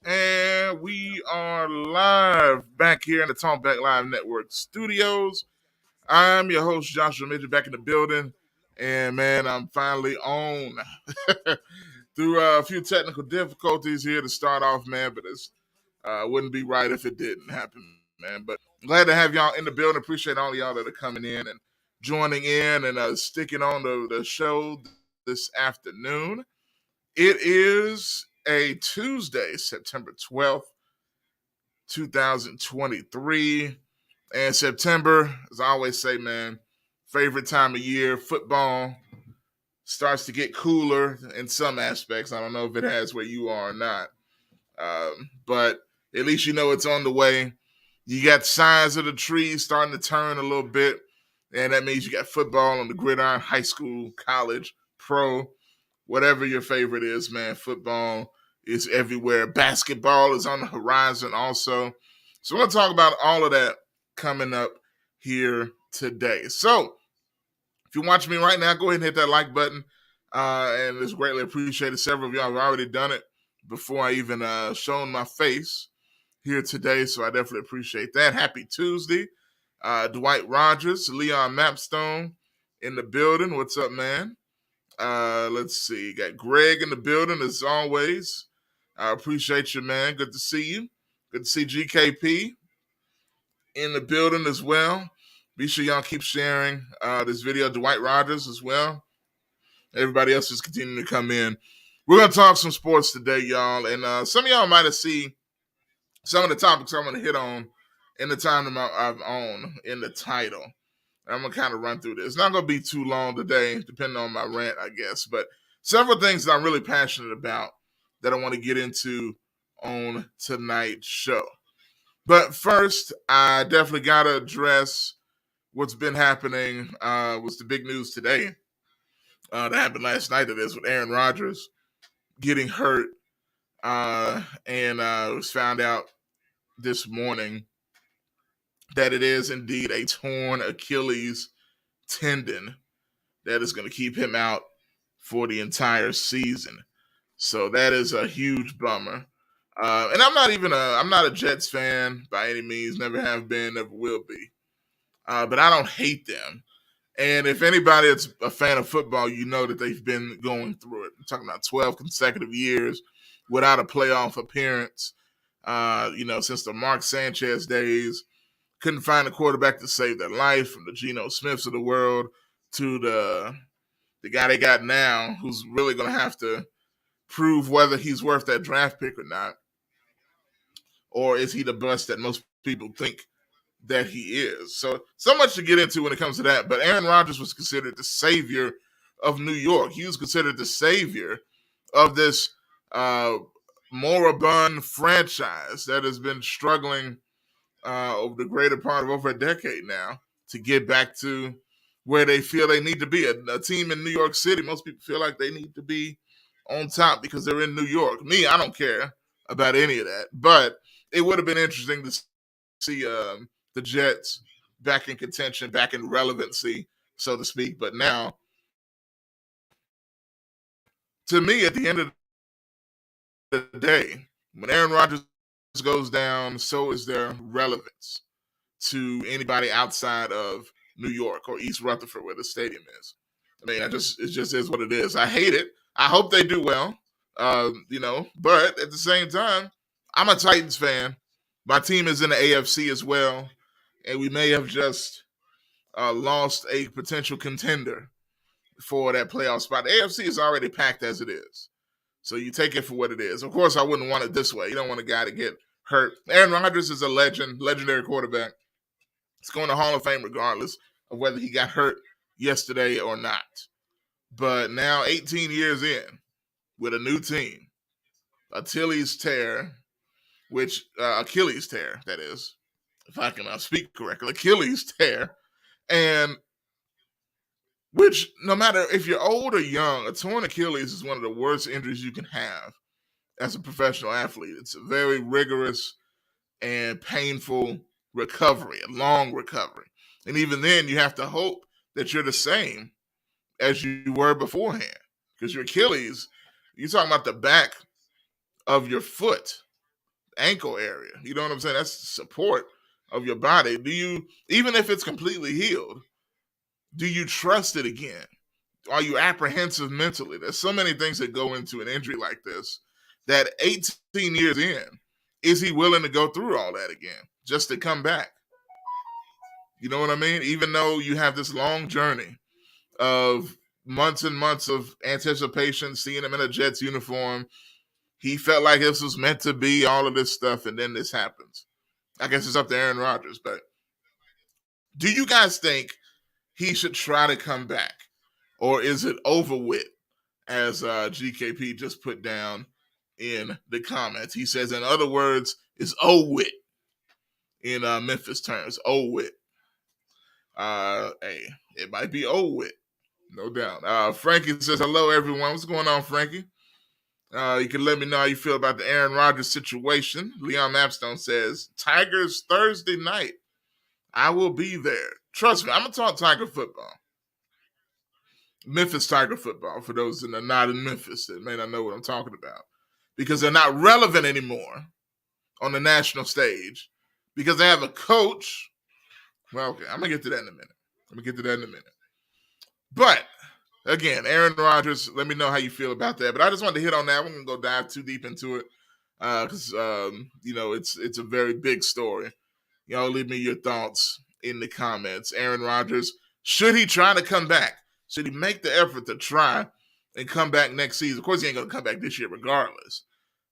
And we are live back here in the Talkback Live Network studios. I'm your host, Joshua Midget, back in the building. And man, I'm finally on through a few technical difficulties here to start off, man. But it wouldn't be right if it didn't happen, man. But glad to have y'all in the building. Appreciate all of y'all that are coming in and joining in and sticking on the show this afternoon. It is a Tuesday, September 12th, 2023. And September, as I always say, man, favorite time of year. Football starts to get cooler in some aspects. I don't know if it has where you are or not. But at least you know it's on the way. You got signs of the trees starting to turn a little bit. And that means you got football on the gridiron, high school, college, pro, whatever your favorite is, man. Football is everywhere. Basketball is on the horizon also. So we're going to talk about all of that coming up here today. So if you're watching me right now, go ahead and hit that like button. And it's greatly appreciated. Several of y'all have already done it before I even shown my face here today. So I definitely appreciate that. Happy Tuesday. Dwight Rogers, Leon Mapstone in the building. What's up, man? Let's see. Got Greg in the building as always. I appreciate you, man. Good to see you. Good to see GKP in the building as well. Be sure y'all keep sharing this video. Dwight Rogers as well. Everybody else is continuing to come in. We're going to talk some sports today, y'all. And some of y'all might have seen some of the topics I'm going to hit on in the time I've on in the title. I'm going to kind of run through this. It's not going to be too long today, depending on my rant, I guess. But several things that I'm really passionate about that I want to get into on tonight's show. But first, I definitely got to address what's been happening. Was the big news today that happened last night? It is with Aaron Rodgers getting hurt, and it was found out this morning that it is indeed a torn Achilles tendon that is going to keep him out for the entire season. So that is a huge bummer. And I'm not a Jets fan by any means. Never have been, never will be. But I don't hate them. And if anybody that's a fan of football, you know that they've been going through it. I'm talking about 12 consecutive years without a playoff appearance. Since the Mark Sanchez days, couldn't find a quarterback to save their life, from the Geno Smiths of the world to the guy they got now, who's really going to have to prove whether he's worth that draft pick or not, or is he the bust that most people think that he is. So much to get into when it comes to that. But Aaron Rodgers was considered the savior of New York. He was considered the savior of this moribund franchise that has been struggling over the greater part of over a decade now to get back to where they feel they need to be. A team in New York City, most people feel like they need to be on top because they're in New York. Me, I don't care about any of that. But it would have been interesting to see the Jets back in contention, back in relevancy, so to speak. But now, to me, at the end of the day, when Aaron Rodgers goes down, so is their relevance to anybody outside of New York or East Rutherford, where the stadium is. I mean, it just is what it is. I hate it. I hope they do well, but at the same time, I'm a Titans fan. My team is in the AFC as well, and we may have just lost a potential contender for that playoff spot. The AFC is already packed as it is, so you take it for what it is. Of course, I wouldn't want it this way. You don't want a guy to get hurt. Aaron Rodgers is a legendary quarterback. He's going to Hall of Fame regardless of whether he got hurt yesterday or not. But now, 18 years in, with a new team, Achilles tear, that is, if I can speak correctly, Achilles tear, and which, no matter if you're old or young, a torn Achilles is one of the worst injuries you can have as a professional athlete. It's a very rigorous and painful recovery, a long recovery. And even then, you have to hope that you're the same as you were beforehand. Because your Achilles, you're talking about the back of your foot, ankle area. You know what I'm saying? That's support of your body. Even if it's completely healed, do you trust it again? Are you apprehensive mentally? There's so many things that go into an injury like this that 18 years in, is he willing to go through all that again just to come back? You know what I mean? Even though you have this long journey of months and months of anticipation, seeing him in a Jets uniform, he felt like this was meant to be, all of this stuff, and then this happens. I guess it's up to Aaron Rodgers, but do you guys think he should try to come back? Or is it over with, as GKP just put down in the comments? He says, in other words, it's over with in Memphis terms. Over with. Hey, it might be over with, no doubt. Frankie says, hello, everyone. What's going on, Frankie? You can let me know how you feel about the Aaron Rodgers situation. Leon Mapstone says, Tigers Thursday night. I will be there. Trust me, I'm going to talk Tiger football. Memphis Tiger football, for those that are not in Memphis that may not know what I'm talking about. Because they're not relevant anymore on the national stage. Because they have a coach. Well, okay, I'm going to get to that in a minute. But, again, Aaron Rodgers, let me know how you feel about that. But I just wanted to hit on that. I'm going to go dive too deep into it. Because, it's a very big story. Y'all leave me your thoughts in the comments. Aaron Rodgers, should he try to come back? Should he make the effort to try and come back next season? Of course, he ain't going to come back this year regardless.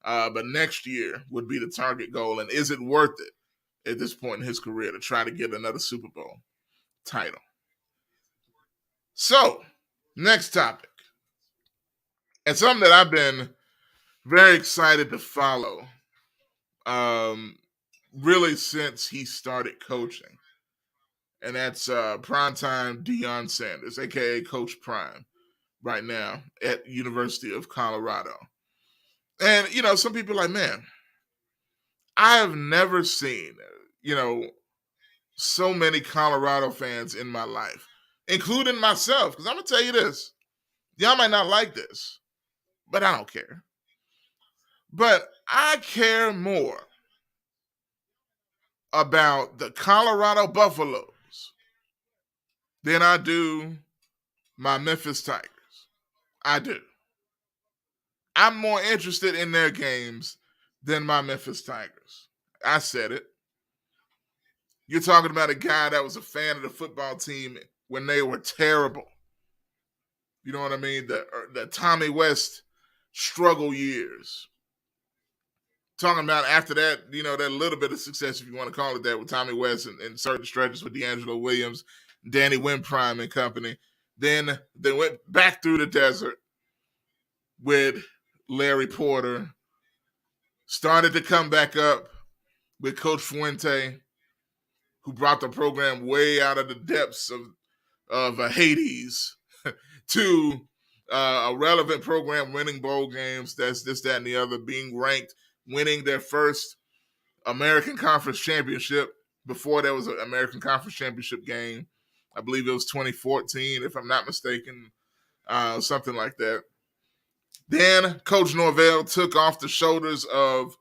But next year would be the target goal. And is it worth it at this point in his career to try to get another Super Bowl title? So, next topic. And something that I've been very excited to follow really since he started coaching. And that's primetime Deion Sanders, aka Coach Prime, right now at University of Colorado. And some people are like, man, I have never seen so many Colorado fans in my life, including myself. Because I'm gonna tell you this, y'all might not like this, but I don't care. But I care more about the Colorado Buffaloes than I do my Memphis Tigers. I do. I'm more interested in their games than my Memphis Tigers. I said it. You're talking about a guy that was a fan of the football team when they were terrible. You know what I mean? The Tommy West struggle years. Talking about after that, that little bit of success, if you want to call it that, with Tommy West and certain stretches with D'Angelo Williams, Danny Wimprime and company. Then they went back through the desert with Larry Porter. Started to come back up with Coach Fuente, who brought the program way out of the depths of Hades to a relevant program, winning bowl games, that's this, that, and the other, being ranked, winning their first American Conference Championship. Before there was an American Conference Championship game. I believe it was 2014, if I'm not mistaken, something like that. Then Coach Norvell took off the shoulders of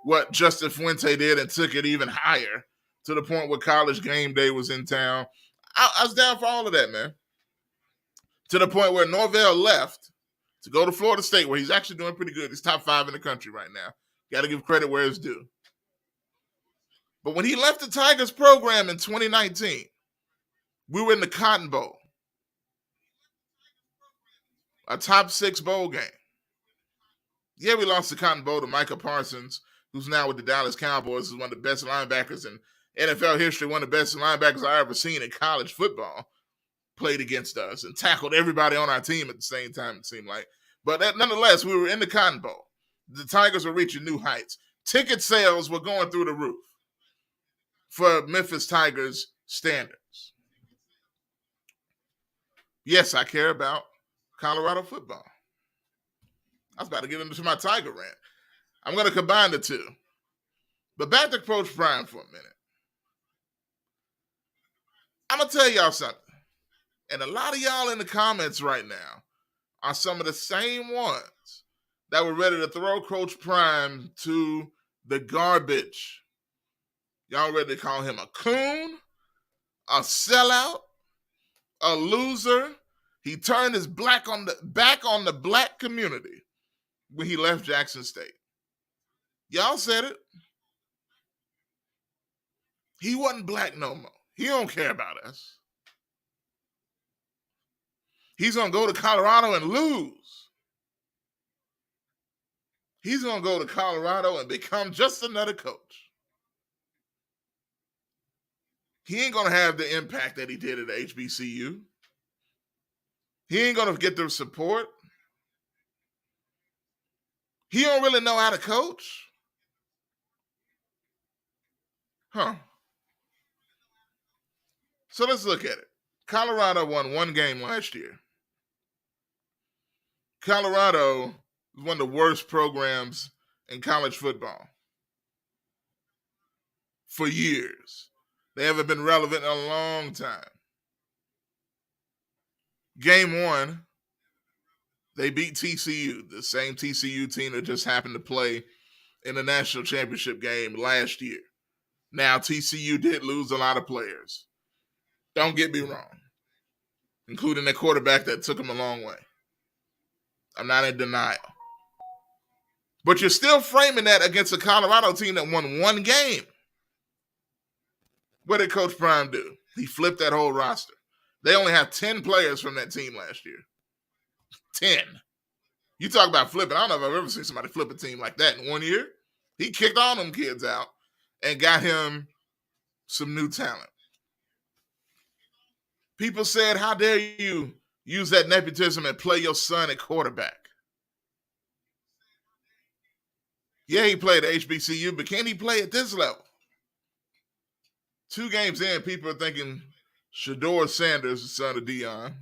what Justin Fuente did and took it even higher to the point where College Game Day was in town. I was down for all of that, man. To the point where Norvell left to go to Florida State, where he's actually doing pretty good. He's top 5 in the country right now. Got to give credit where it's due. But when he left the Tigers program in 2019, we were in the Cotton Bowl, a top 6 bowl game. Yeah, we lost the Cotton Bowl to Micah Parsons, who's now with the Dallas Cowboys, is one of the best linebackers in NFL history, one of the best linebackers I've ever seen in college football, played against us and tackled everybody on our team at the same time, it seemed like. But nonetheless, we were in the Cotton Bowl. The Tigers were reaching new heights. Ticket sales were going through the roof for Memphis Tigers standards. Yes, I care about Colorado football. I was about to get into my Tiger rant. I'm going to combine the two. But back to Coach Prime for a minute. I'm going to tell y'all something. And a lot of y'all in the comments right now are some of the same ones that were ready to throw Coach Prime to the garbage. Y'all ready to call him a coon, a sellout, a loser. He turned his back on the black community when he left Jackson State. Y'all said it. He wasn't black no more. He don't care about us. He's going to go to Colorado and lose. He's going to go to Colorado and become just another coach. He ain't going to have the impact that he did at the HBCU. He ain't going to get the support. He don't really know how to coach. Huh. So let's look at it. Colorado won 1 game last year. Colorado is one of the worst programs in college football for years. They haven't been relevant in a long time. Game 1, they beat TCU, the same TCU team that just happened to play in the national championship game last year. Now, TCU did lose a lot of players. Don't get me wrong, including the quarterback that took them a long way. I'm not in denial. But you're still framing that against a Colorado team that won 1 game. What did Coach Prime do? He flipped that whole roster. They only have 10 players from that team last year. 10. You talk about flipping. I don't know if I've ever seen somebody flip a team like that in 1 year. He kicked all them kids out and got him some new talent. People said, how dare you use that nepotism and play your son at quarterback? Yeah, he played at HBCU, but can he play at this level? 2 games in, people are thinking Shedeur Sanders, the son of Deion,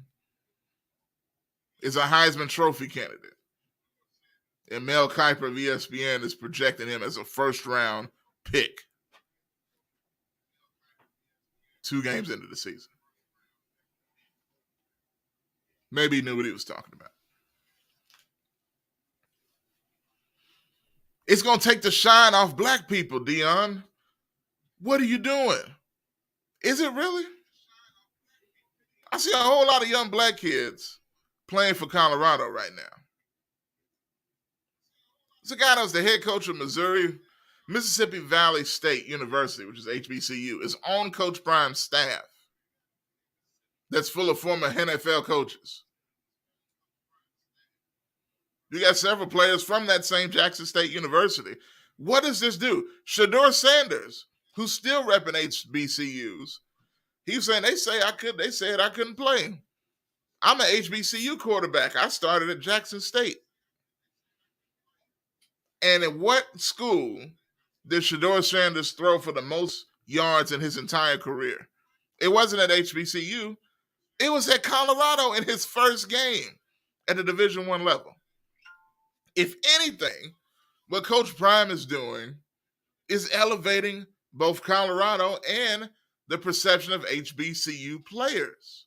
is a Heisman Trophy candidate. And Mel Kiper of ESPN is projecting him as a first-round pick 2 games into the season. Maybe he knew what he was talking about. It's going to take the shine off black people, Deion. What are you doing? Is it really? I see a whole lot of young black kids playing for Colorado right now. There's a guy that was the head coach of Mississippi Valley State University, which is HBCU, is on Coach Prime's staff that's full of former NFL coaches. You got several players from that same Jackson State University. What does this do? Shedeur Sanders, who's still repping HBCUs, he's saying they said I couldn't play. I'm an HBCU quarterback. I started at Jackson State. And in what school did Shedeur Sanders throw for the most yards in his entire career? It wasn't at HBCU. It was at Colorado in his first game at the Division I level. If anything, what Coach Prime is doing is elevating both Colorado and the perception of HBCU players.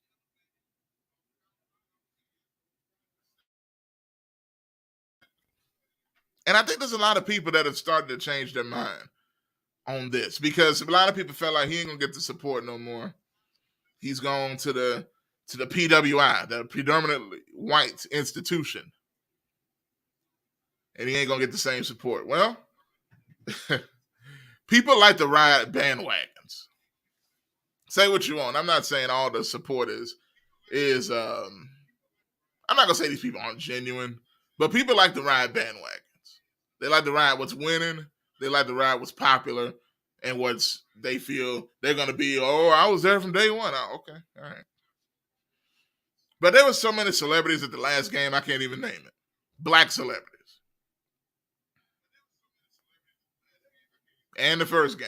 And I think there's a lot of people that have started to change their mind on this because a lot of people felt like he ain't gonna get the support no more. He's gone to the PWI, the predominantly white institution, and he ain't gonna get the same support. Well, people like to ride bandwagons. Say what you want. I'm not saying all the support is I'm not gonna say these people aren't genuine, but people like to ride bandwagons. They like to ride what's winning. They like to ride what's popular and what's they feel they're gonna be. Oh, I was there from day one. Oh, okay, all right. But there were so many celebrities at the last game, I can't even name it. Black celebrities. And the first game.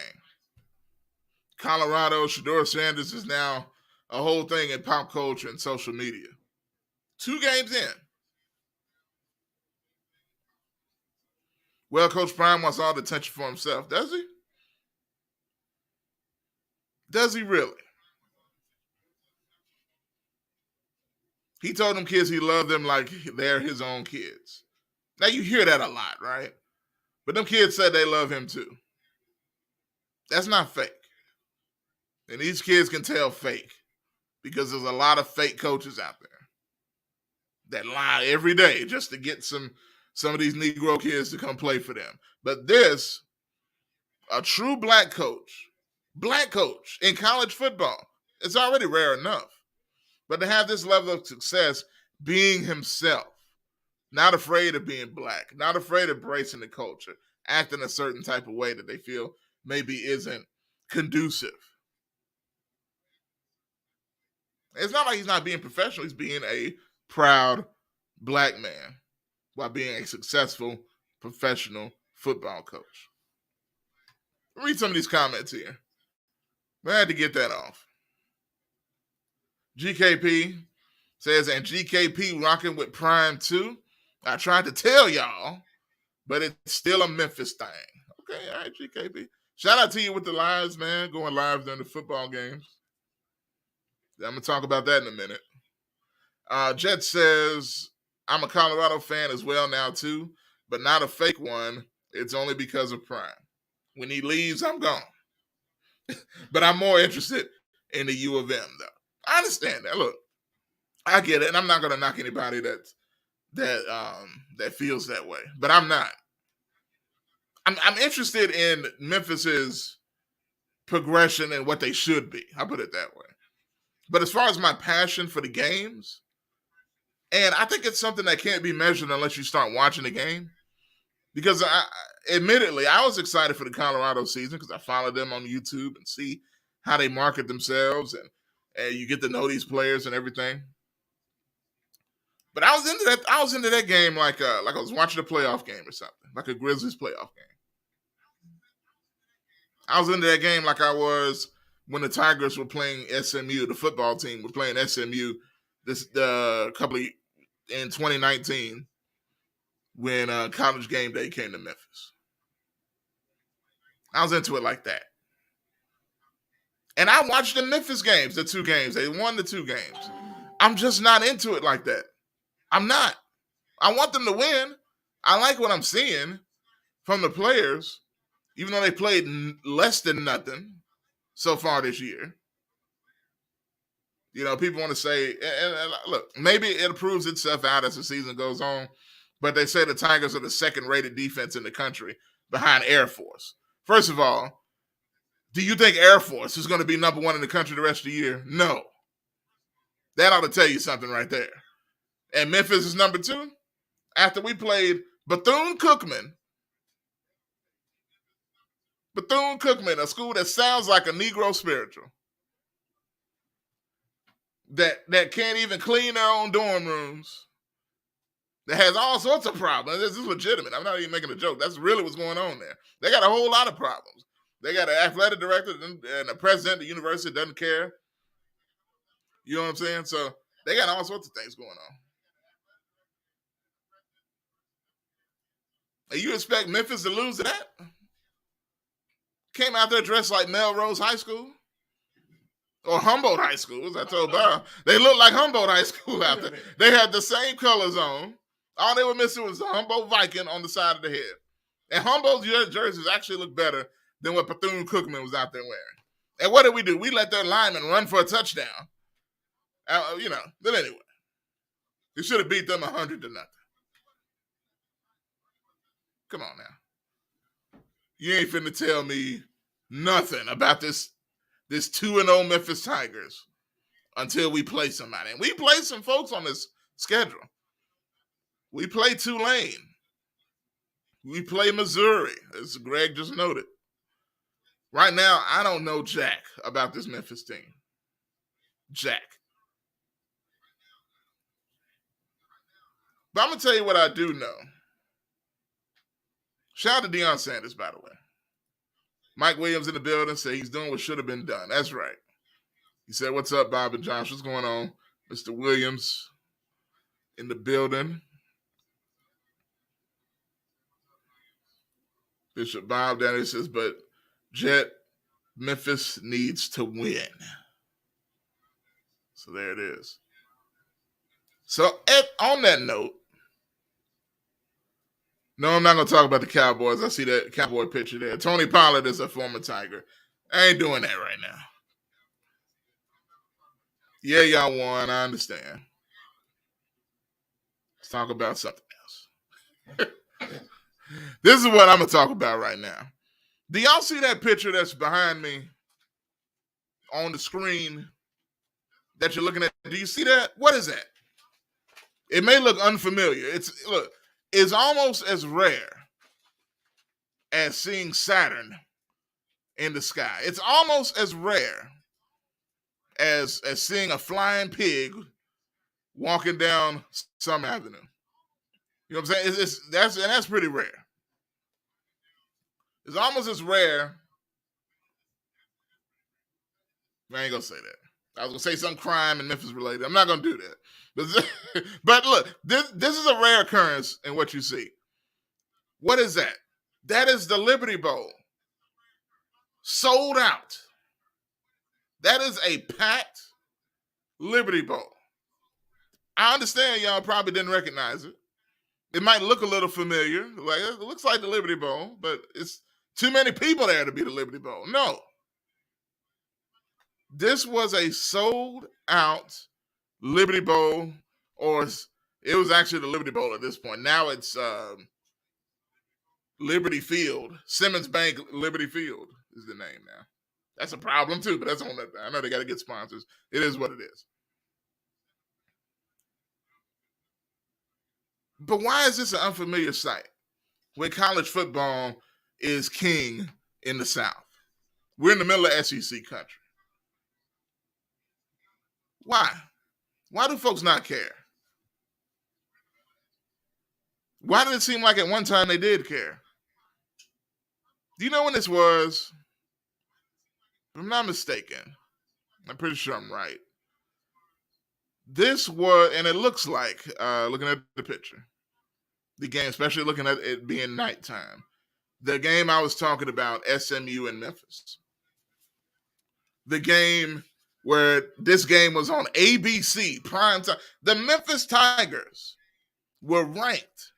Colorado, Shedeur Sanders is now a whole thing in pop culture and social media. 2 games in. Well, Coach Prime wants all the attention for himself. Does he? Does he really? He told them kids he loved them like they're his own kids. Now, you hear that a lot, right? But them kids said they love him too. That's not fake. And these kids can tell fake because there's a lot of fake coaches out there that lie every day just to get some of these Negro kids to come play for them. But this, a true black coach in college football, it's already rare enough. But to have this level of success being himself, not afraid of being black, not afraid of embracing the culture, acting a certain type of way that they feel maybe isn't conducive. It's not like he's not being professional. He's being a proud black man while being a successful professional football coach. Read some of these comments here. I had to get that off. GKP says, and GKP rocking with Prime too. I tried to tell y'all, but it's still a Memphis thing. Okay, all right, GKP. Shout out to you with the lives, man, going live during the football games. I'm going to talk about that in a minute. Jet says, I'm a Colorado fan as well now too, but not a fake one. It's only because of Prime. When he leaves, I'm gone. But I'm more interested in the U of M, though. I understand that. Look, I get it, and I'm not going to knock anybody that feels that way. But I'm not. I'm interested in Memphis's progression and what they should be. I'll put it that way. But as far as my passion for the games, and I think it's something that can't be measured unless you start watching the game. Because admittedly, I was excited for the Colorado season because I followed them on YouTube and see how they market themselves and you get to know these players and everything. But I was into that. I was into that game like I was watching a playoff game or something, like a Grizzlies playoff game. I was into that game like I was when the Tigers were playing SMU. The football team was playing SMU this couple of in 2019 when College Game Day came to Memphis. I was into it like that. And I watched the Memphis games, the 2 games. They won the 2 games. I'm just not into it like that. I'm not. I want them to win. I like what I'm seeing from the players, even though they played less than nothing so far this year. You know, people want to say, and look, maybe it proves itself out as the season goes on, but they say the Tigers are the second-rated defense in the country behind Air Force. First of all, do you think Air Force is going to be number 1 in the country the rest of the year? No. That ought to tell you something right there. And Memphis is number 2? After we played Bethune-Cookman, a school that sounds like a Negro spiritual, that can't even clean their own dorm rooms, that has all sorts of problems. This is legitimate. I'm not even making a joke. That's really what's going on there. They got a whole lot of problems. They got an athletic director and a president of the university doesn't care. You know what I'm saying? So they got all sorts of things going on. And you expect Memphis to lose to that? Came out there dressed like Melrose High School or Humboldt High School, as I told Bob. They looked like Humboldt High School out there. They had the same colors on. All they were missing was the Humboldt Viking on the side of the head. And Humboldt's jerseys actually look better than what Bethune-Cookman was out there wearing. And what did we do? We let their linemen run for a touchdown. But anyway, we should have beat them 100-0. Come on now. You ain't finna tell me nothing about this 2-0 Memphis Tigers until we play somebody. And we play some folks on this schedule. We play Tulane. We play Missouri, as Greg just noted. Right now, I don't know jack about this Memphis team. Jack. But I'm going to tell you what I do know. Shout out to Deion Sanders, by the way. Mike Williams in the building said he's doing what should have been done. That's right. He said, "What's up, Bob and Josh? What's going on?" Mr. Williams in the building. Bishop Bob down there says, "But Jet, Memphis needs to win." So there it is. So on that note, no, I'm not going to talk about the Cowboys. I see that Cowboy picture there. Tony Pollard is a former Tiger. I ain't doing that right now. Yeah, y'all won. I understand. Let's talk about something else. This is what I'm going to talk about right now. Do y'all see that picture that's behind me on the screen that you're looking at? Do you see that? What is that? It may look unfamiliar. It's almost as rare as seeing Saturn in the sky. It's almost as rare as seeing a flying pig walking down some avenue. You know what I'm saying? That's pretty rare. It's almost as rare. I ain't gonna say that. I was gonna say some crime in Memphis related. I'm not gonna do that. But look, this is a rare occurrence in what you see. What is that? That is the Liberty Bowl. Sold out. That is a packed Liberty Bowl. I understand y'all probably didn't recognize it. It might look a little familiar. Like it looks like the Liberty Bowl, but it's too many people there to be the Liberty Bowl. No. This was a sold out Liberty Bowl, or it was actually the Liberty Bowl at this point. Now it's Liberty Field. Simmons Bank Liberty Field is the name now. That's a problem too, but that's on that. I know they got to get sponsors. It is what it is. But why is this an unfamiliar sight when college football is king in the South? We're in the middle of SEC country. Why? Why do folks not care? Why did it seem like at one time they did care? Do you know when this was? If I'm not mistaken, I'm pretty sure I'm right. This was, and it looks like, looking at the picture, the game, especially looking at it being nighttime, the game I was talking about, SMU and Memphis. The game where this game was on ABC prime time. The Memphis Tigers were ranked.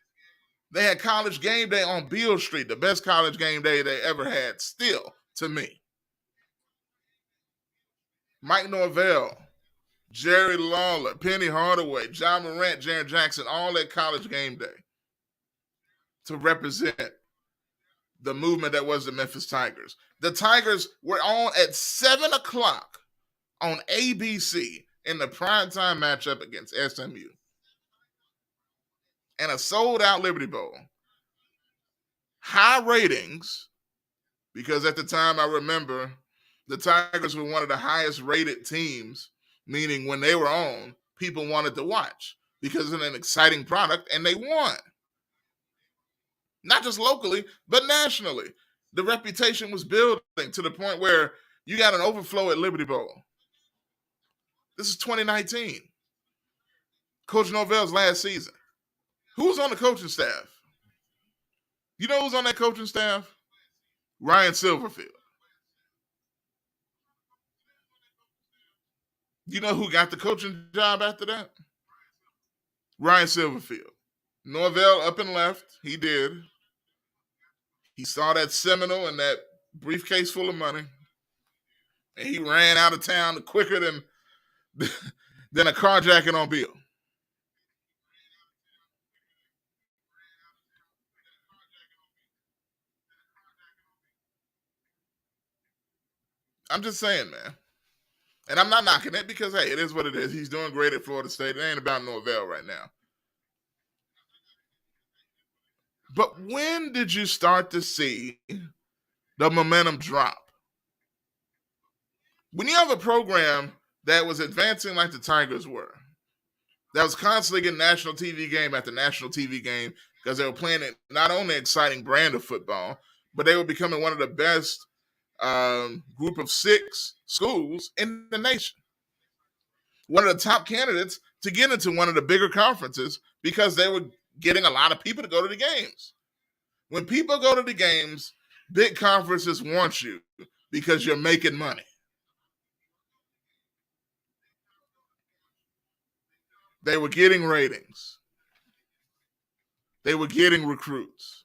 They had college game day on Beale Street, the best college game day they ever had, still, to me. Mike Norvell, Jerry Lawler, Penny Hardaway, John Morant, Jaren Jackson, all at college game day to represent the movement that was the Memphis Tigers. The Tigers were on at 7 o'clock on ABC in the primetime matchup against SMU. And a sold-out Liberty Bowl. High ratings, because at the time I remember the Tigers were one of the highest rated teams, meaning when they were on, people wanted to watch because it's an exciting product, and they won. Not just locally, but nationally. The reputation was building to the point where you got an overflow at Liberty Bowl. This is 2019. Coach Norvell's last season. Who's on the coaching staff? You know who's on that coaching staff? Ryan Silverfield. You know who got the coaching job after that? Ryan Silverfield. Norvell up and left. He did. He saw that Seminole and that briefcase full of money, and he ran out of town quicker than a carjacking on Bill. I'm just saying, man. And I'm not knocking it because, hey, it is what it is. He's doing great at Florida State. It ain't about Norvell right now. But when did you start to see the momentum drop? When you have a program that was advancing like the Tigers were, that was constantly getting national TV game after national TV game because they were playing not only an exciting brand of football, but they were becoming one of the best group of 6 schools in the nation. One of the top candidates to get into one of the bigger conferences because they were getting a lot of people to go to the games. When people go to the games, big conferences want you because you're making money. They were getting ratings. They were getting recruits.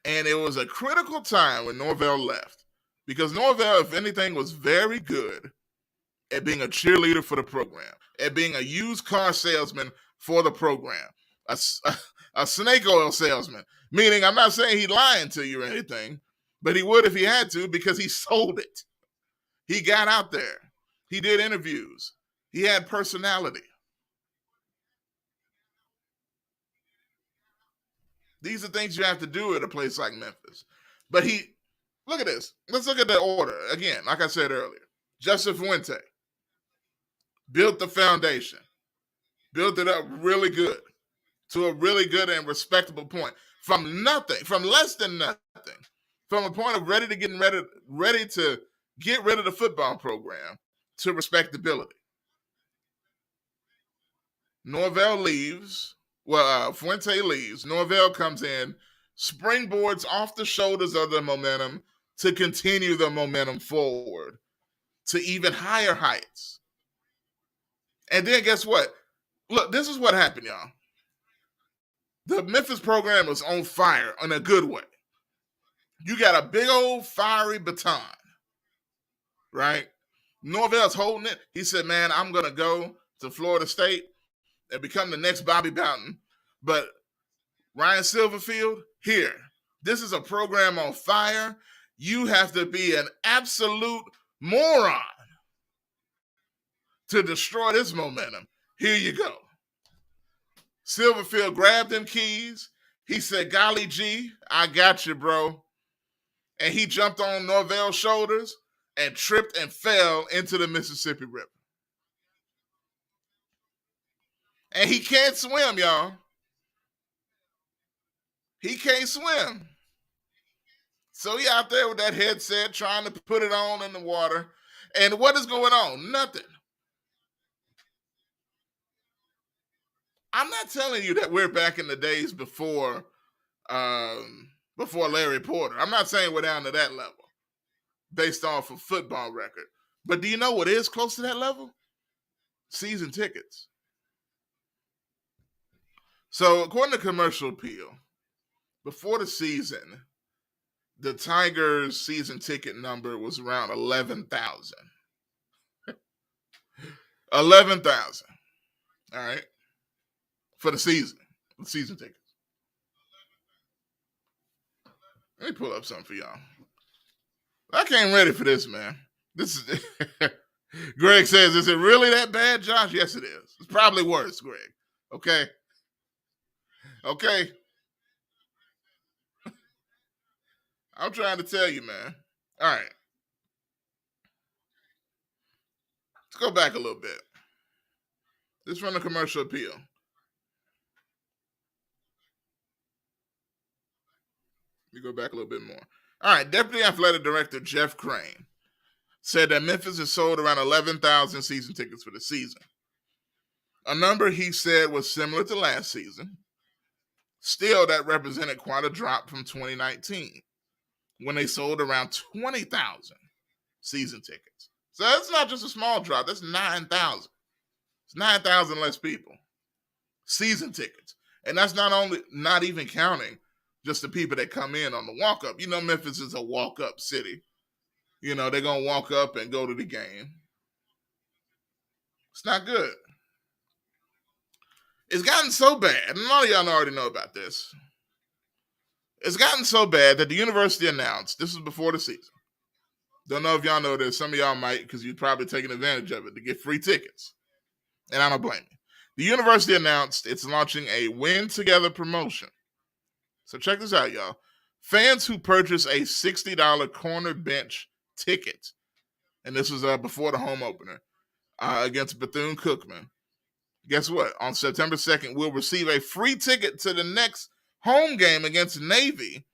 And it was a critical time when Norvell left because Norvell, if anything, was very good at being a cheerleader for the program, at being a used car salesman for the program, a snake oil salesman, meaning I'm not saying he's lying to you or anything, but he would if he had to because he sold it. He got out there. He did interviews. He had personality. These are things you have to do at a place like Memphis. But look at this. Let's look at the order. Again, like I said earlier, Justin Fuente built the foundation, built it up really good to a really good and respectable point. From nothing, from less than nothing, from a point of ready to get rid of the football program to respectability. Norvell leaves. Fuente leaves. Norvell comes in, springboards off the shoulders of the momentum to continue the momentum forward to even higher heights. And then guess what? Look, this is what happened, y'all. The Memphis program was on fire in a good way. You got a big old fiery baton, right? Norvell's holding it. He said, man, I'm going to go to Florida State and become the next Bobby Bowden. But Ryan Silverfield, here, this is a program on fire. You have to be an absolute moron to destroy this momentum. Here you go. Silverfield grabbed them keys. He said, golly gee, I got you, bro. And he jumped on Norvell's shoulders and tripped and fell into the Mississippi River. And he can't swim, y'all. He can't swim. So he out there with that headset trying to put it on in the water. And what is going on? Nothing. I'm not telling you that we're back in the days before Larry Porter. I'm not saying we're down to that level based off of football record. But do you know what is close to that level? Season tickets. So according to Commercial Appeal, before the season, the Tigers' season ticket number was around 11,000. 11,000. All right. For the season tickets. Let me pull up something for y'all. I came ready for this, man. This is Greg says, is it really that bad, Josh? Yes, it is. It's probably worse, Greg. Okay. Okay. I'm trying to tell you, man. All right. Let's go back a little bit. This is from the Commercial Appeal. Let me go back a little bit more. All right. Deputy Athletic Director Jeff Crane said that Memphis has sold around 11,000 season tickets for the season. A number he said was similar to last season. Still, that represented quite a drop from 2019 when they sold around 20,000 season tickets. So that's not just a small drop. That's 9,000. It's 9,000 less people. Season tickets. And that's not even counting just the people that come in on the walk-up. You know, Memphis is a walk-up city. You know, they're going to walk up and go to the game. It's not good. It's gotten so bad, and a lot of y'all already know about this. It's gotten so bad that the university announced, this was before the season. Don't know if y'all know this. Some of y'all might, because you're probably taking advantage of it to get free tickets. And I don't blame you. The university announced it's launching a Win Together promotion. So check this out, y'all. Fans who purchase a $60 corner bench ticket, and this was before the home opener against Bethune-Cookman, guess what? On September 2nd, we'll receive a free ticket to the next home game against Navy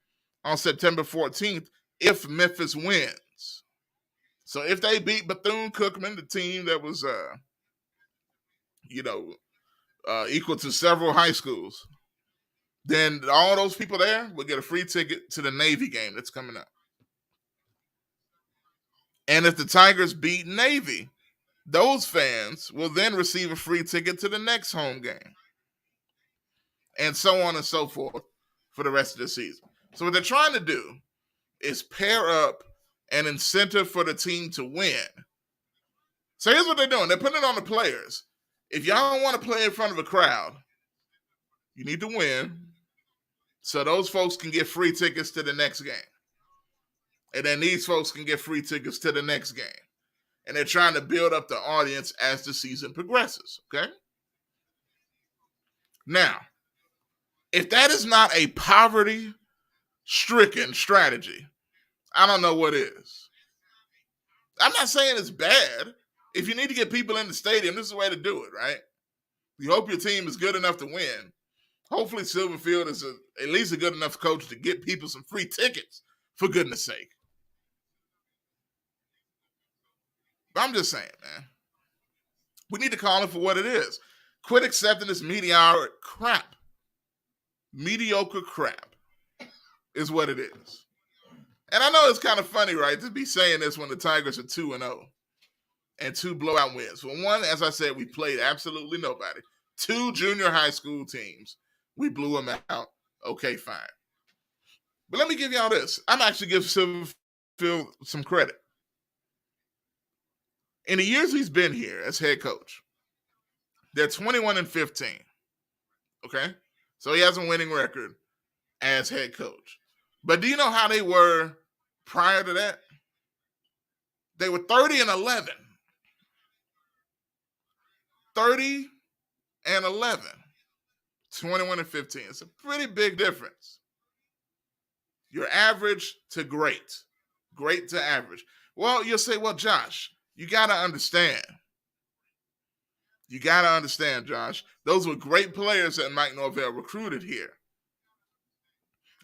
on September 14th if Memphis wins. So if they beat Bethune-Cookman, the team that was, equal to several high schools, then all those people there will get a free ticket to the Navy game that's coming up. And if the Tigers beat Navy, those fans will then receive a free ticket to the next home game. And so on and so forth for the rest of the season. So what they're trying to do is pair up an incentive for the team to win. So here's what they're doing. They're putting it on the players. If y'all want to play in front of a crowd, you need to win so those folks can get free tickets to the next game. And then these folks can get free tickets to the next game. And they're trying to build up the audience as the season progresses, okay? Now, if that is not a poverty-stricken strategy, I don't know what is. I'm not saying it's bad. If you need to get people in the stadium, this is the way to do it, right? You hope your team is good enough to win. Hopefully Silverfield is at least a good enough coach to get people some free tickets, for goodness sake. But I'm just saying, man. We need to call it for what it is. Quit accepting this mediocre crap. Mediocre crap is what it is. And I know it's kind of funny, right, to be saying this when the Tigers are 2-0 and 2 blowout wins. For one, as I said, we played absolutely nobody. 2 junior high school teams. We blew them out. Okay, fine. But let me give y'all this. I'm actually giving Silverfield some credit. In the years he's been here as head coach, they're 21-15. Okay? So he has a winning record as head coach. But do you know how they were prior to that? They were 30-11. 30-11. 21-15. It's a pretty big difference. You're average to great. Great to average. Well, you'll say, well, Josh, you got to understand. You got to understand, Josh. Those were great players that Mike Norvell recruited here.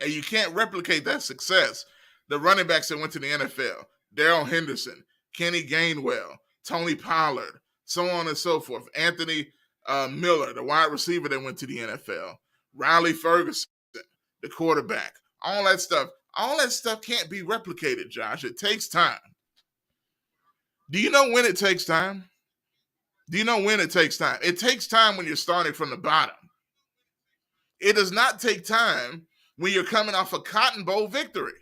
And you can't replicate that success the running backs that went to the NFL, Darrell Henderson, Kenny Gainwell, Tony Pollard, so on and so forth. Anthony Miller, the wide receiver that went to the NFL, Riley Ferguson, the quarterback, all that stuff. All that stuff can't be replicated, Josh. It takes time. Do you know when it takes time? Do you know when it takes time? It takes time when you're starting from the bottom. It does not take time when you're coming off a Cotton Bowl victory.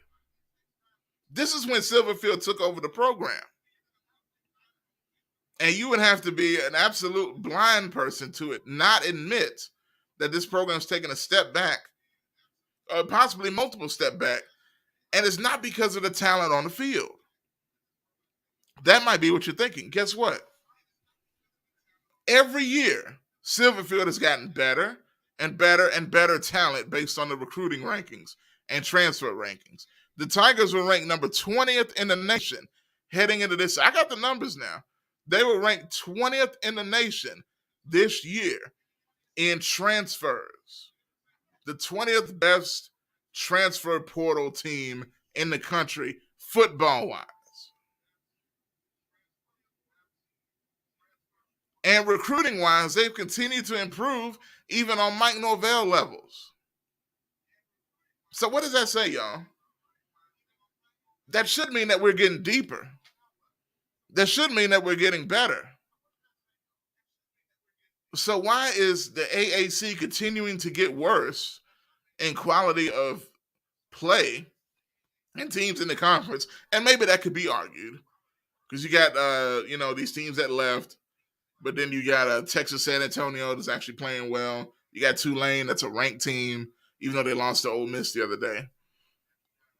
This is when Silverfield took over the program. And you would have to be an absolute blind person to it, not admit that this program's taken a step back, or possibly multiple step back, and it's not because of the talent on the field. That might be what you're thinking. Guess what? Every year, Silverfield has gotten better and better and better talent based on the recruiting rankings and transfer rankings. The Tigers were ranked number 20th in the nation heading into this. I got the numbers now. They were ranked 20th in the nation this year in transfers. The 20th best transfer portal team in the country, football-wise. And recruiting-wise, they've continued to improve even on Mike Norvell levels. So what does that say, y'all? That should mean that we're getting deeper. That should mean that we're getting better. So why is the AAC continuing to get worse in quality of play and teams in the conference? And maybe that could be argued because you got, these teams that left, but then you got Texas San Antonio that's actually playing well. You got Tulane that's a ranked team, even though they lost to Ole Miss the other day.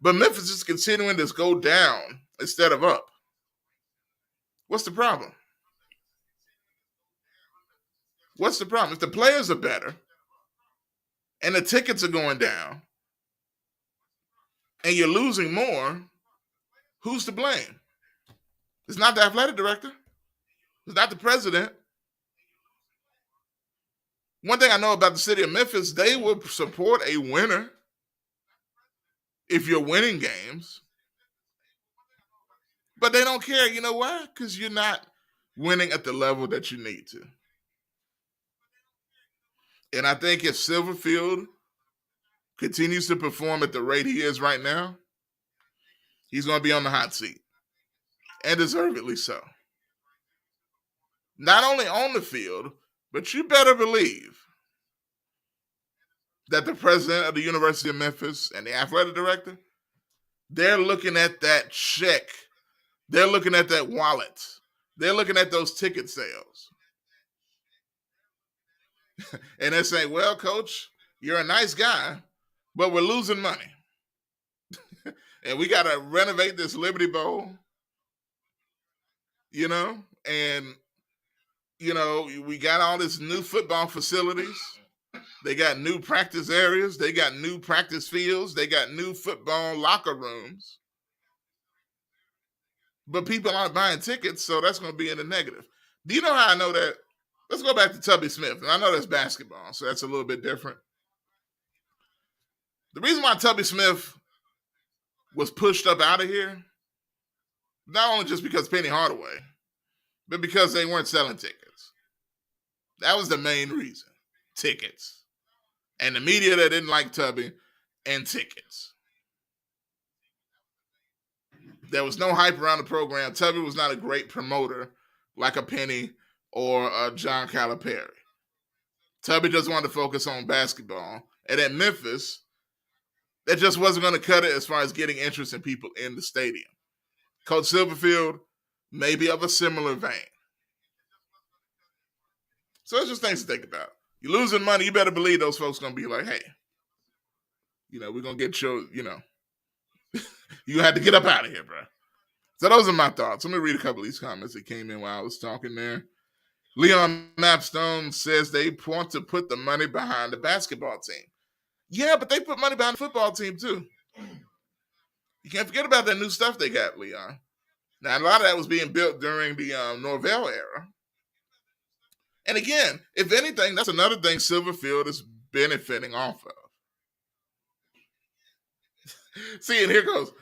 But Memphis is continuing to go down instead of up. What's the problem? What's the problem? If the players are better and the tickets are going down and you're losing more, who's to blame? It's not the athletic director. It's not the president. One thing I know about the city of Memphis, they will support a winner if you're winning games. But they don't care. You know why? Because you're not winning at the level that you need to. And I think if Silverfield continues to perform at the rate he is right now, he's going to be on the hot seat. And deservedly so. Not only on the field, but you better believe that the president of the University of Memphis and the athletic director, they're looking at that check. They're looking at that wallet. They're looking at those ticket sales. And they're saying, well, coach, you're a nice guy, but we're losing money. And we got to renovate this Liberty Bowl, and, we got all this new football facilities. They got new practice areas. They got new practice fields. They got new football locker rooms. But people aren't buying tickets, so that's going to be in the negative. Do you know how I know that? Let's go back to Tubby Smith. And I know that's basketball, so that's a little bit different. The reason why Tubby Smith was pushed up out of here, not only just because Penny Hardaway, but because they weren't selling tickets. That was the main reason. Tickets. And the media that didn't like Tubby and tickets. There was no hype around the program. Tubby was not a great promoter like a Penny or a John Calipari. Tubby just wanted to focus on basketball. And at Memphis, that just wasn't going to cut it as far as getting interest in people in the stadium. Coach Silverfield may be of a similar vein. So it's just things to think about. You're losing money, you better believe those folks going to be like, hey, we're going to get your, you had to get up out of here, bro. So those are my thoughts. Let me read a couple of these comments that came in while I was talking there. Leon Mapstone says they want to put the money behind the basketball team. Yeah, but they put money behind the football team too. You can't forget about that new stuff they got, Leon. Now, a lot of that was being built during the Norvell era. And again, if anything, that's another thing Silverfield is benefiting off of. See, and here goes.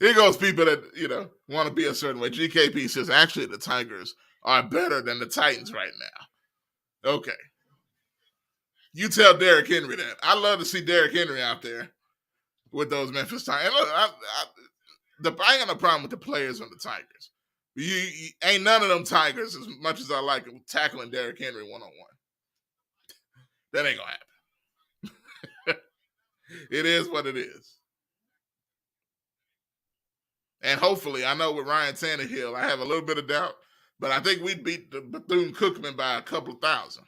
Here goes people that, want to be a certain way. GKP says, actually, the Tigers are better than the Titans right now. Okay. You tell Derrick Henry that. I love to see Derrick Henry out there with those Memphis Tigers. And look, I ain't got no problem with the players on the Tigers. You ain't none of them Tigers, as much as I like them, tackling Derrick Henry one-on-one. That ain't going to happen. It is what it is. And hopefully, I know with Ryan Tannehill, I have a little bit of doubt, but I think we'd beat the Bethune-Cookman by a couple of thousand.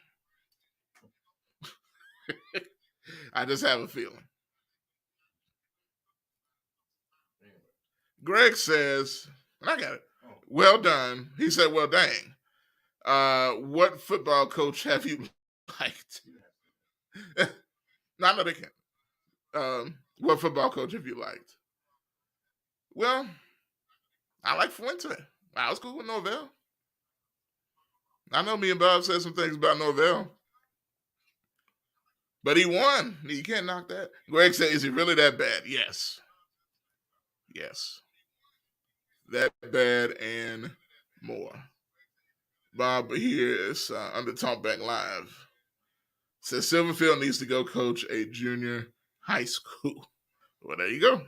I just have a feeling. Greg says, and I got it, well done. He said, well, dang. What football coach have you liked? No, they can't. What football coach have you liked? Well, I like Fuente. I was cool with Norvell. I know me and Bob said some things about Norvell. But he won. You can't knock that. Greg said, is he really that bad? Yes. Yes. That bad and more. Bob here is under Talkback Live. Says Silverfield needs to go coach a junior high school. Well, there you go.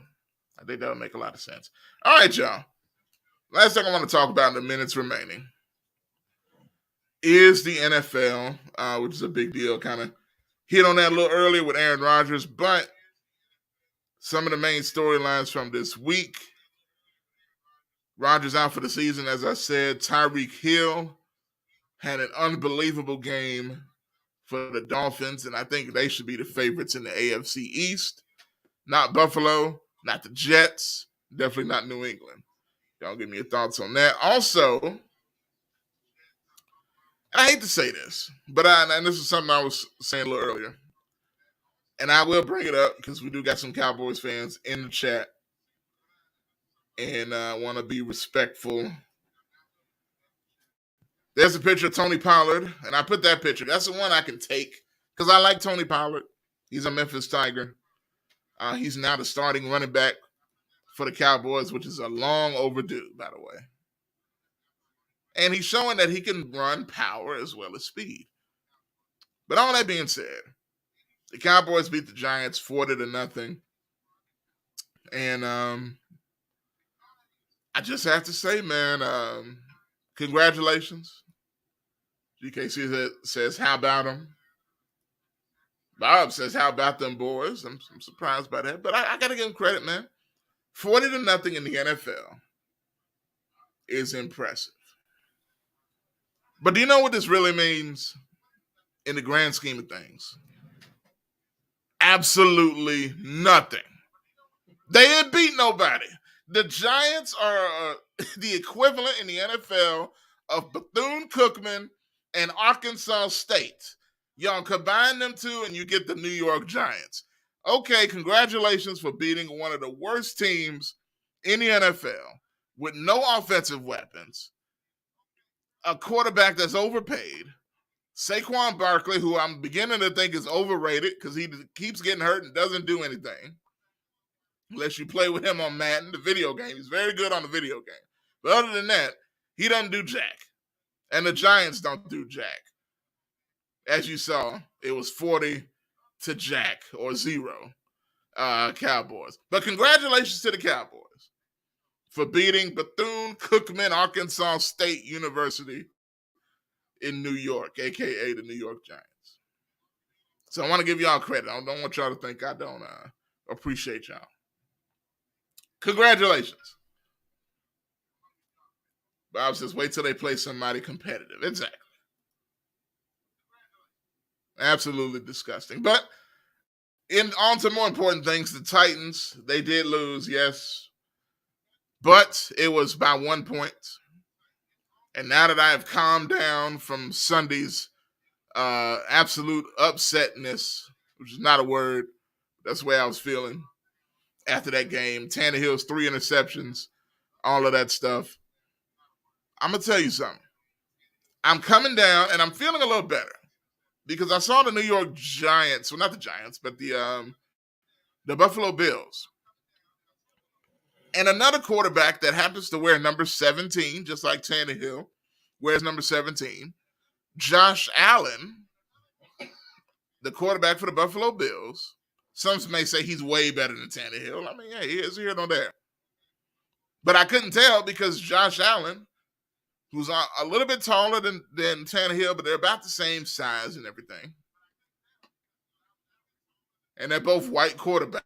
I think that'll make a lot of sense. All right, y'all. Last thing I want to talk about in the minutes remaining is the NFL, which is a big deal. Kind of hit on that a little earlier with Aaron Rodgers, but some of the main storylines from this week. Rodgers out for the season, as I said. Tyreek Hill had an unbelievable game for the Dolphins, and I think they should be the favorites in the AFC East. Not Buffalo, not the Jets, definitely not New England. Y'all give me your thoughts on that. Also, I hate to say this, but and this is something I was saying a little earlier, and I will bring it up because we do got some Cowboys fans in the chat, and I want to be respectful. There's a picture of Tony Pollard, and I put that picture. That's the one I can take because I like Tony Pollard. He's a Memphis Tiger. He's now the starting running back for the Cowboys, which is a long overdue, by the way. And he's showing that he can run power as well as speed. But all that being said, the Cowboys beat the Giants 40-0. And I just have to say, man, congratulations. GKC says, how about them? Bob says, how about them boys? I'm surprised by that. But I got to give him credit, man. 40-0 in the NFL is impressive. But do you know what this really means in the grand scheme of things? Absolutely nothing. They didn't beat nobody. The Giants are the equivalent in the NFL of Bethune-Cookman and Arkansas State. Y'all combine them two and you get the New York Giants. Okay, congratulations for beating one of the worst teams in the NFL with no offensive weapons, a quarterback that's overpaid, Saquon Barkley, who I'm beginning to think is overrated because he keeps getting hurt and doesn't do anything unless you play with him on Madden, the video game. He's very good on the video game. But other than that, he doesn't do jack. And the Giants don't do jack. As you saw, it was 40 to jack or 0 Cowboys. But congratulations to the Cowboys for beating Bethune-Cookman Arkansas State University in New York, a.k.a. the New York Giants. So I want to give y'all credit. I don't want y'all to think I don't appreciate y'all. Congratulations. Bob says, wait till they play somebody competitive. Exactly. Absolutely disgusting. But on to more important things, the Titans, they did lose, yes. But it was by 1 point. And now that I have calmed down from Sunday's absolute upsetness, which is not a word, that's the way I was feeling after that game. Tannehill's 3 interceptions, all of that stuff. I'm going to tell you something. I'm coming down and I'm feeling a little better because I saw the New York Giants, well, not the Giants, but the Buffalo Bills. And another quarterback that happens to wear number 17, just like Tannehill wears number 17, Josh Allen, the quarterback for the Buffalo Bills. Some may say he's way better than Tannehill. I mean, yeah, he is here, no there. But I couldn't tell because Josh Allen, who's a little bit taller than Tannehill, but they're about the same size and everything. And they're both white quarterbacks.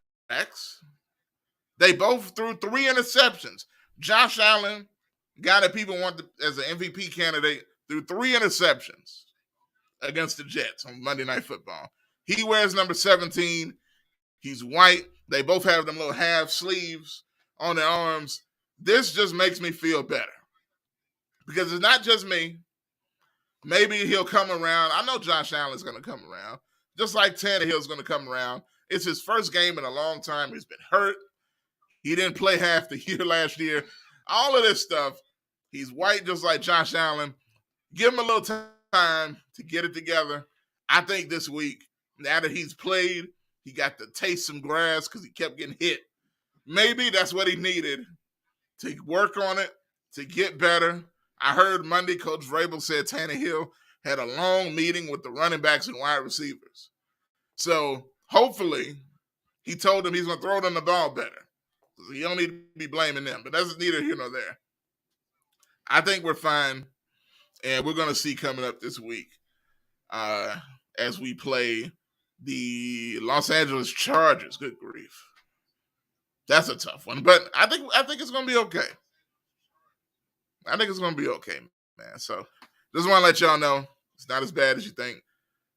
They both threw 3 interceptions. Josh Allen, guy that people want as an MVP candidate, threw 3 interceptions against the Jets on Monday Night Football. He wears number 17. He's white. They both have them little half sleeves on their arms. This just makes me feel better because it's not just me. Maybe he'll come around. I know Josh Allen's going to come around, just like Tannehill's going to come around. It's his first game in a long time. He's been hurt. He didn't play half the year last year. All of this stuff. He's white just like Josh Allen. Give him a little time to get it together. I think this week, now that he's played, he got to taste some grass because he kept getting hit. Maybe that's what he needed to work on it, to get better. I heard Monday Coach Vrabel said Tannehill had a long meeting with the running backs and wide receivers. So hopefully he told them he's going to throw them the ball better. So you don't need to be blaming them, but that's neither here nor there. I think we're fine, and we're going to see coming up this week as we play the Los Angeles Chargers. Good grief. That's a tough one, but I think it's going to be okay. I think it's going to be okay, man. So just want to let y'all know it's not as bad as you think.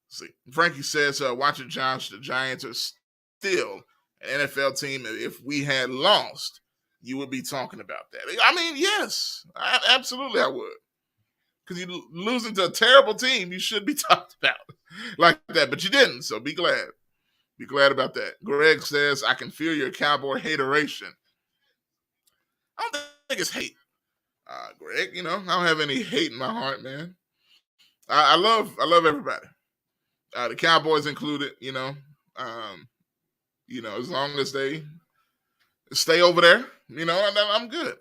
Let's see, Frankie says, watching Josh, the Giants are still an NFL team. If we had lost, you would be talking about that. I mean, yes, absolutely I would. Because you're losing to a terrible team, you should be talked about like that. But you didn't, so be glad. Be glad about that. Greg says, I can feel your Cowboy hateration. I don't think it's hate, Greg. I don't have any hate in my heart, man. I love everybody. The Cowboys included, as long as they stay over there, I'm good.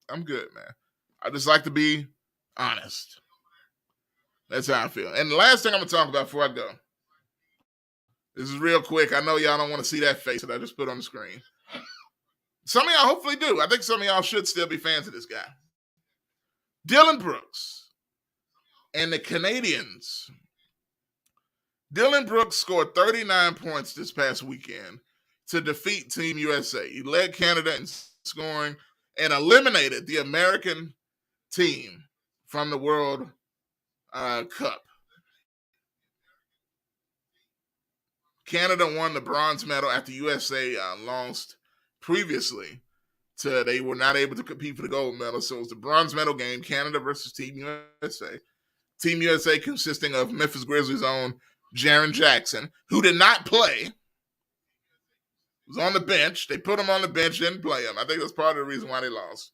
I'm good, man. I just like to be honest. That's how I feel. And the last thing I'm going to talk about before I go, this is real quick. I know y'all don't want to see that face that I just put on the screen. Some of y'all hopefully do. I think some of y'all should still be fans of this guy. Dylan Brooks and the Canadians. Dylan Brooks scored 39 points this past weekend to defeat Team USA. He led Canada in scoring and eliminated the American team from the World Cup. Canada won the bronze medal after USA lost previously. They were not able to compete for the gold medal. So it was the bronze medal game, Canada versus Team USA. Team USA consisting of Memphis Grizzlies' own Jaren Jackson, who did not play. Was on the bench. They put him on the bench, didn't play him. I think that's part of the reason why they lost.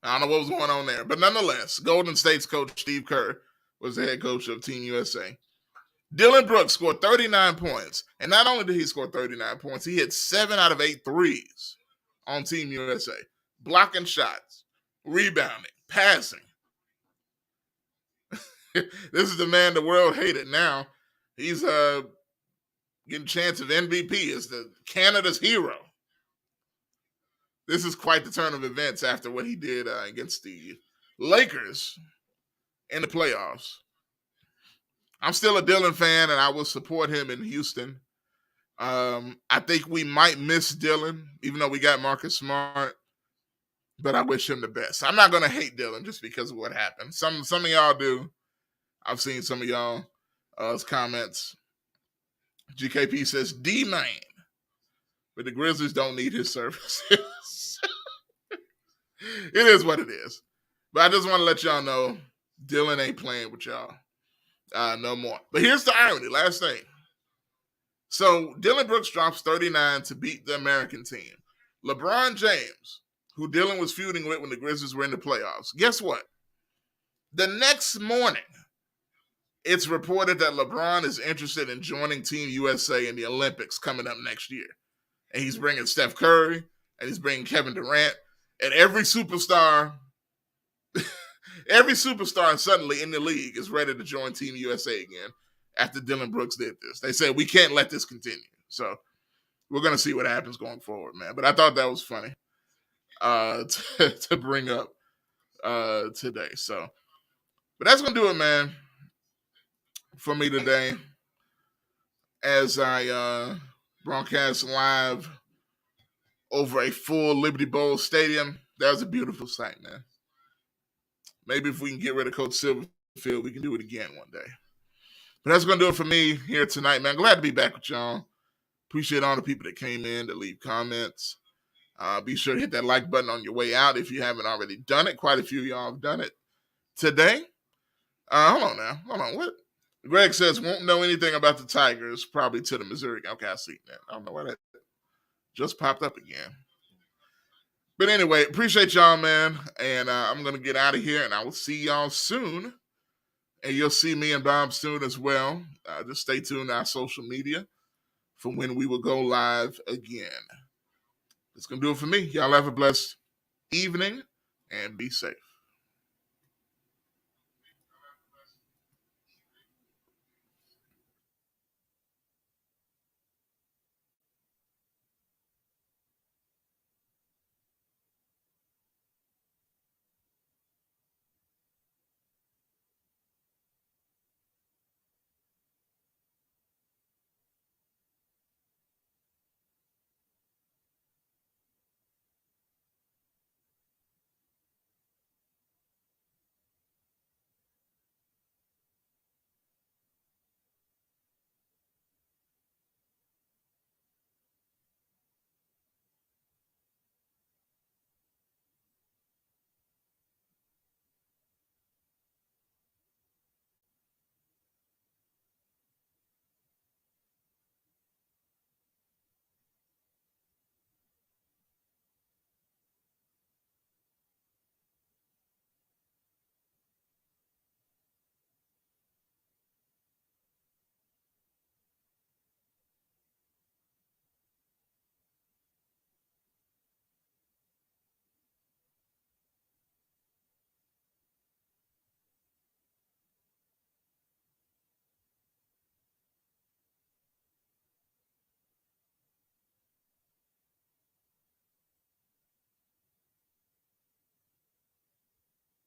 I don't know what was going on there. But nonetheless, Golden State's coach, Steve Kerr, was the head coach of Team USA. Dylan Brooks scored 39 points. And not only did he score 39 points, he hit 7 out of 8 threes on Team USA. Blocking shots, rebounding, passing. This is the man the world hated now. He's getting a chance of MVP as the Canada's hero. This is quite the turn of events after what he did against the Lakers in the playoffs. I'm still a Dylan fan, and I will support him in Houston. I think we might miss Dylan, even though we got Marcus Smart, but I wish him the best. I'm not going to hate Dylan just because of what happened. Some of y'all do. I've seen some of y'all's comments. GKP says, D-man, but the Grizzlies don't need his services. It is what it is. But I just want to let y'all know Dylan ain't playing with y'all no more. But here's the irony. Last thing. So Dylan Brooks drops 39 to beat the American team. LeBron James, who Dylan was feuding with when the Grizzlies were in the playoffs, guess what? The next morning, it's reported that LeBron is interested in joining Team USA in the Olympics coming up next year. And he's bringing Steph Curry and he's bringing Kevin Durant, and every superstar suddenly in the league is ready to join Team USA again after Dylan Brooks did this. They said, we can't let this continue. So we're going to see what happens going forward, man. But I thought that was funny to bring up today. So, but that's going to do it, man, for me today as I broadcast live over a full Liberty Bowl stadium. That was a beautiful sight, man. Maybe if we can get rid of Coach Silverfield, we can do it again one day. But that's going to do it for me here tonight, man. Glad to be back with y'all. Appreciate all the people that came in to leave comments. Be sure to hit that like button on your way out if you haven't already done it. Quite a few of y'all have done it today. Hold on. What? Greg says, won't know anything about the Tigers, probably to the Missouri. Okay, I see that. I don't know why that just popped up again. But anyway, appreciate y'all, man. And I'm going to get out of here, and I will see y'all soon. And you'll see me and Bob soon as well. Just stay tuned to our social media for when we will go live again. That's going to do it for me. Y'all have a blessed evening and be safe.